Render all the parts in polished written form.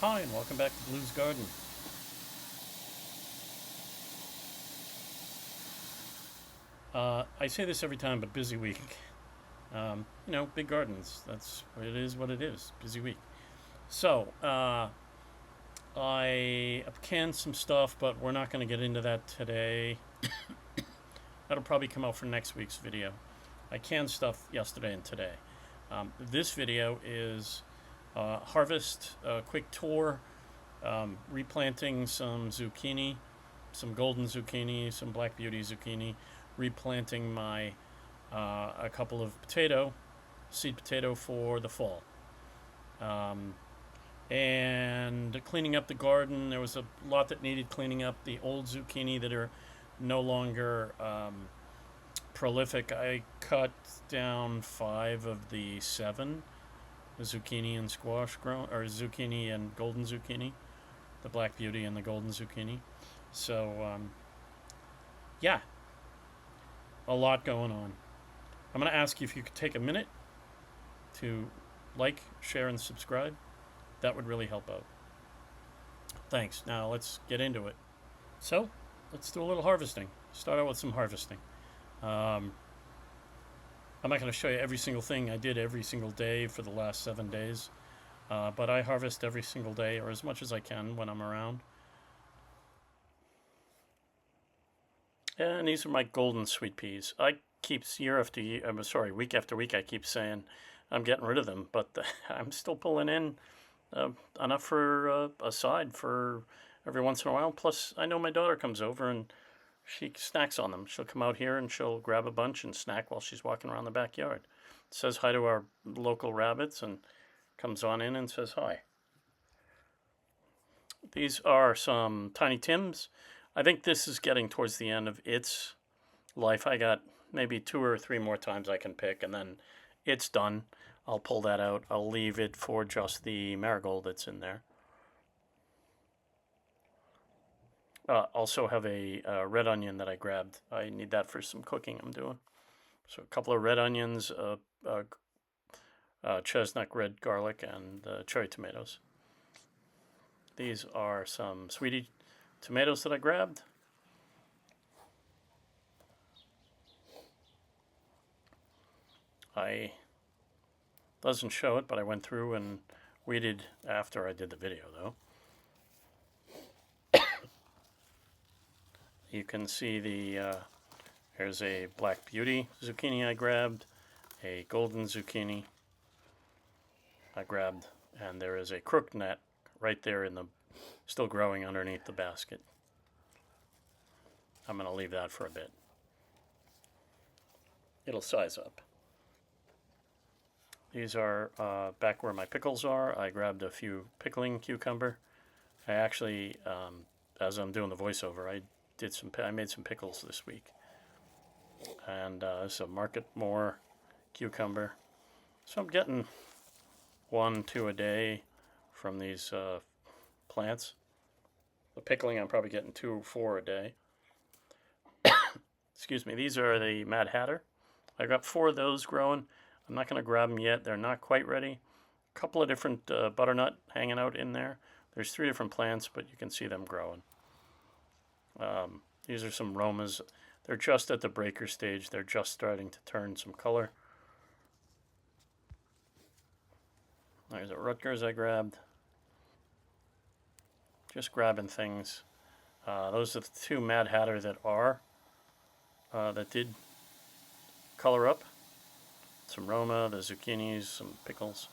Hi, and welcome back to Blue's Garden. I say this every time, but busy week. Big gardens. That's what it is. What it is. Busy week. So I canned some stuff, but we're not going to get into that today. That'll probably come out for next week's video. I canned stuff yesterday and today. This video is harvest, quick tour, replanting some zucchini, some golden zucchini, some black beauty zucchini, replanting my a couple of seed potato for the fall, and cleaning up the garden. There was a lot that needed cleaning up. The old zucchini that are no longer prolific. I cut down 5 of the 7 zucchini and squash grown, or zucchini and golden zucchini, the black beauty and the golden zucchini. So yeah, a lot going on. I'm going to ask you if you could take a minute to like, share, and subscribe. That would really help out. Thanks. Now let's get into it. So let's do a little harvesting. Start out with some harvesting. I'm not going to show you every single thing I did every single day for the last 7 days, but I harvest every single day, or as much as I can when I'm around. And these are my golden sweet peas. I keep week after week, I keep saying I'm getting rid of them, but I'm still pulling in enough for a side for every once in a while. Plus, I know my daughter comes over and she snacks on them. She'll come out here and she'll grab a bunch and snack while she's walking around the backyard. Says hi to our local rabbits and comes on in and says hi. These are some Tiny Tims. I think this is getting towards the end of its life. I got maybe 2 or 3 more times I can pick, and then it's done. I'll pull that out. I'll leave it for just the marigold that's in there. Also have a red onion that I grabbed. I need that for some cooking I'm doing. So a couple of red onions, chestnut red garlic, and cherry tomatoes. These are some sweetie tomatoes that I grabbed. I doesn't show it, but I went through and weeded after I did the video, though. You can see here's a black beauty zucchini I grabbed, a golden zucchini I grabbed, and there is a crook net right there still growing underneath the basket. I'm going to leave that for a bit. It'll size up. These are back where my pickles are. I grabbed a few pickling cucumber. I actually, as I'm doing the voiceover, I made some pickles this week. And this is a Market More cucumber. So I'm getting 1, 2 a day from these plants. The pickling, I'm probably getting 2 or 4 a day. Excuse me. These are the Mad Hatter. I got 4 of those growing. I'm not going to grab them yet. They're not quite ready. A couple of different butternut hanging out in there. There's 3 different plants, but you can see them growing. These are some Romas. They're just at the breaker stage. They're just starting to turn some color. There's a Rutgers I grabbed. Just grabbing things. Those are the 2 Mad Hatter that did color up. Some Roma, the zucchinis, some pickles.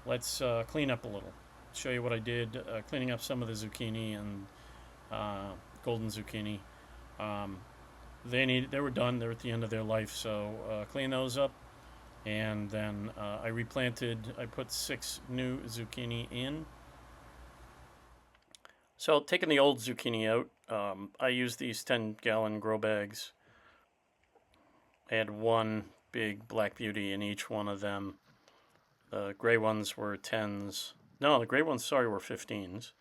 Let's clean up a little. Show you what I did cleaning up some of the zucchini and golden zucchini. They were done. They're at the end of their life, so clean those up. And then I replanted. I put 6 new zucchini in. So taking the old zucchini out, I used these 10-gallon grow bags. I had 1 big black beauty in each one of them. The gray ones were 10s. No, the gray ones, sorry, were 15s.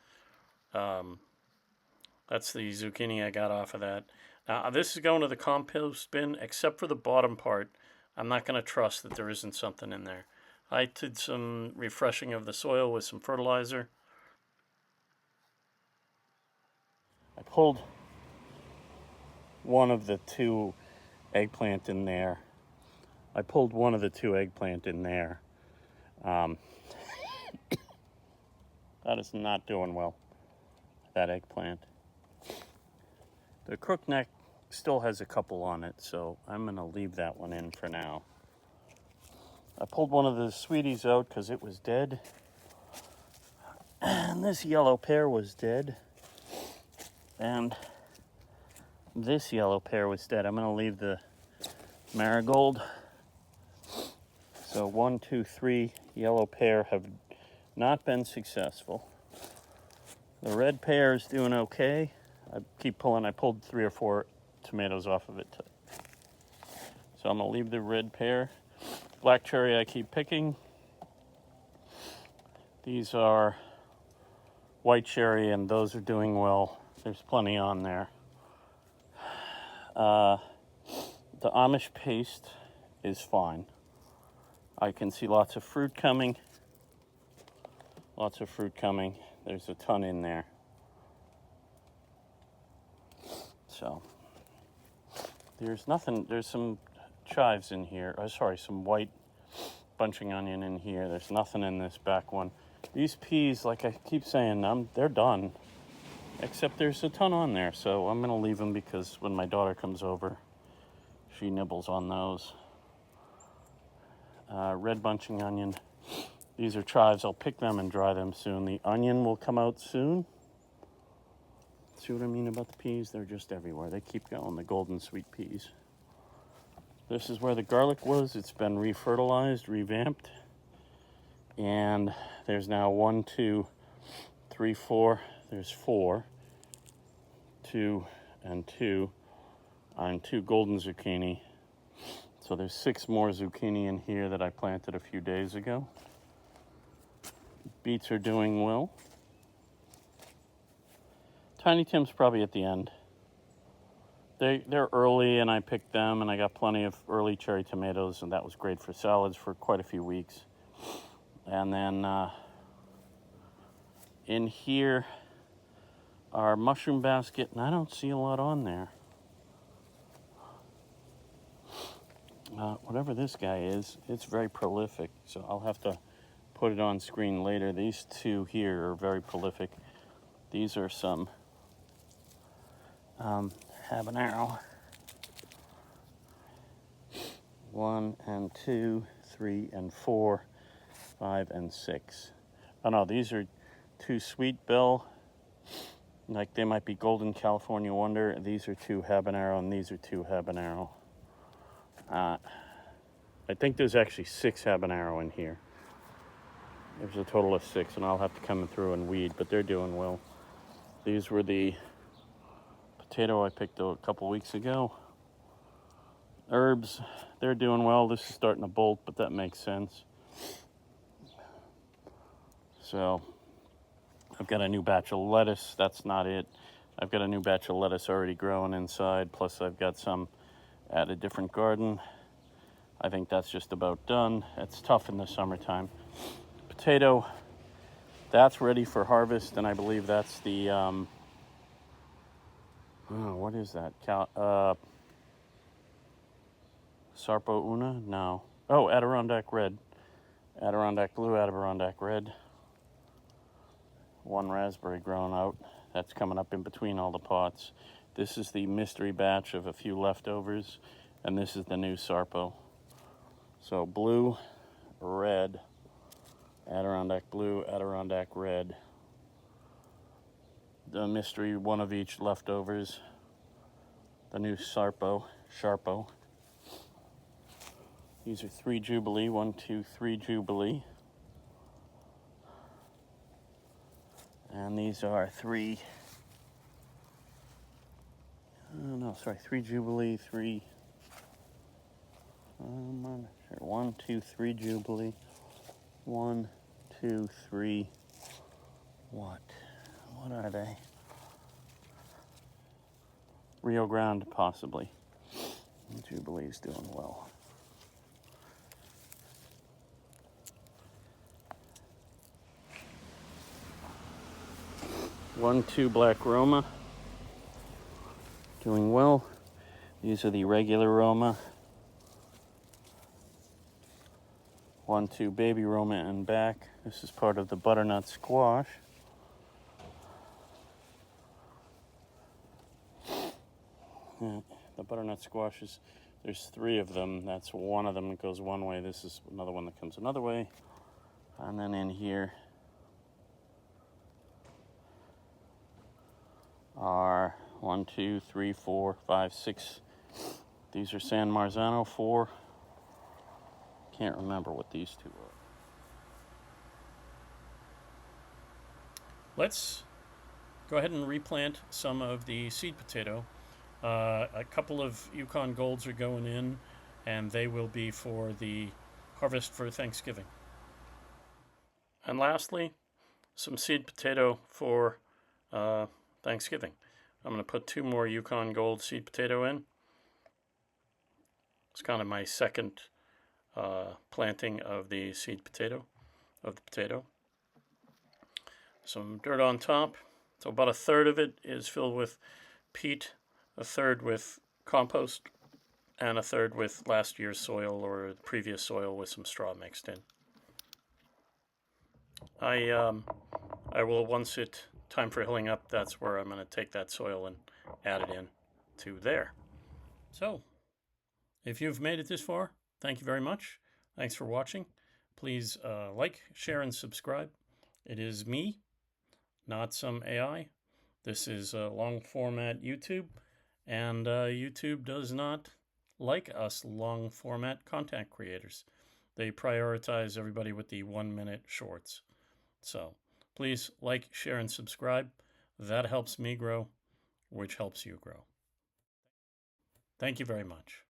That's the zucchini I got off of that. Now, this is going to the compost bin, except for the bottom part. I'm not going to trust that there isn't something in there. I did some refreshing of the soil with some fertilizer. I pulled one of the two eggplant in there. That is not doing well, that eggplant. The crookneck still has a couple on it, so I'm going to leave that one in for now. I pulled one of the sweeties out because it was dead. And this yellow pear was dead. And this yellow pear was dead. I'm going to leave the marigold. So 1, 2, 3 yellow pear have not been successful. The red pear is doing okay. I pulled 3 or 4 tomatoes off of it today. So I'm gonna leave the red pear. Black cherry I keep picking. These are white cherry and those are doing well. There's plenty on there. The Amish paste is fine. I can see lots of fruit coming. There's a ton in there. So there's some chives in here. Some white bunching onion in here. There's nothing in this back one. These peas, like I keep saying, they're done. Except there's a ton on there, so I'm gonna leave them because when my daughter comes over, she nibbles on those. Red bunching onion. These are chives. I'll pick them and dry them soon. The onion will come out soon. See what I mean about the peas? They're just everywhere. They keep going, the golden sweet peas. This is where the garlic was. It's been refertilized, revamped. And there's now 1, 2, 3, 4. There's 4. 2 and 2 on 2 golden zucchini. So there's 6 more zucchini in here that I planted a few days ago. Beets are doing well. Tiny Tim's probably at the end. They're early and I picked them and I got plenty of early cherry tomatoes and that was great for salads for quite a few weeks. And then in here, our mushroom basket, and I don't see a lot on there. Whatever this guy is, it's very prolific, so I'll have to put it on screen later. These 2 here are very prolific. These are some habanero. 1 and 2, 3 and 4, 5 and 6. Oh no, these are 2 sweet bell. Like they might be golden California wonder. These are 2 habanero and these are 2 habanero. I think there's actually 6 habanero in here. There's a total of 6 and I'll have to come through and weed, but they're doing well. These were the potato I picked a couple weeks ago. Herbs, they're doing well. This is starting to bolt, but that makes sense. So I've got a new batch of lettuce. That's not it. I've got a new batch of lettuce already growing inside. Plus I've got some at a different garden. I think that's just about done. It's tough in the summertime. Potato, that's ready for harvest. And I believe that's the, what is that? Sarpo Una? No. Oh, Adirondack Red. Adirondack Blue, Adirondack Red. 1 raspberry growing out. That's coming up in between all the pots. This is the mystery batch of a few leftovers, and this is the new Sarpo. So blue, red, Adirondack Blue, Adirondack Red. The mystery, 1 of each leftovers. The new Sharpo. These are 3 Jubilee, 1, 2, 3 Jubilee. And these are 3 Jubilee, 3. I'm not sure. 1, 2, 3 Jubilee. 1, 2, 3. What are they? Rio Grande, possibly. Jubilee's doing well. 1-2 black Roma, doing well. These are the regular Roma. 1-2 baby Roma and back. This is part of the butternut squash. The butternut squashes, there's 3 of them. That's one of them that goes one way. This is another one that comes another way. And then in here are 1, 2, 3, 4, 5, 6. These are San Marzano 4. Can't remember what these 2 are. Let's go ahead and replant some of the seed potato. A couple of Yukon Golds are going in, and they will be for the harvest for Thanksgiving. And lastly, some seed potato for Thanksgiving. I'm going to put 2 more Yukon Gold seed potato in. It's kind of my second planting of the seed potato, of the potato. Some dirt on top. So about 1/3 of it is filled with peat, 1/3 with compost, and 1/3 with last year's soil or the previous soil with some straw mixed in. I will, once it's time for hilling up, that's where I'm going to take that soil and add it in to there. So, if you've made it this far, thank you very much. Thanks for watching. Please like, share, and subscribe. It is me, not some AI. This is long format YouTube, and YouTube does not like us long format content creators. They prioritize everybody with the 1-minute shorts. So please like, share, and subscribe. That helps me grow, which helps you grow. Thank you very much.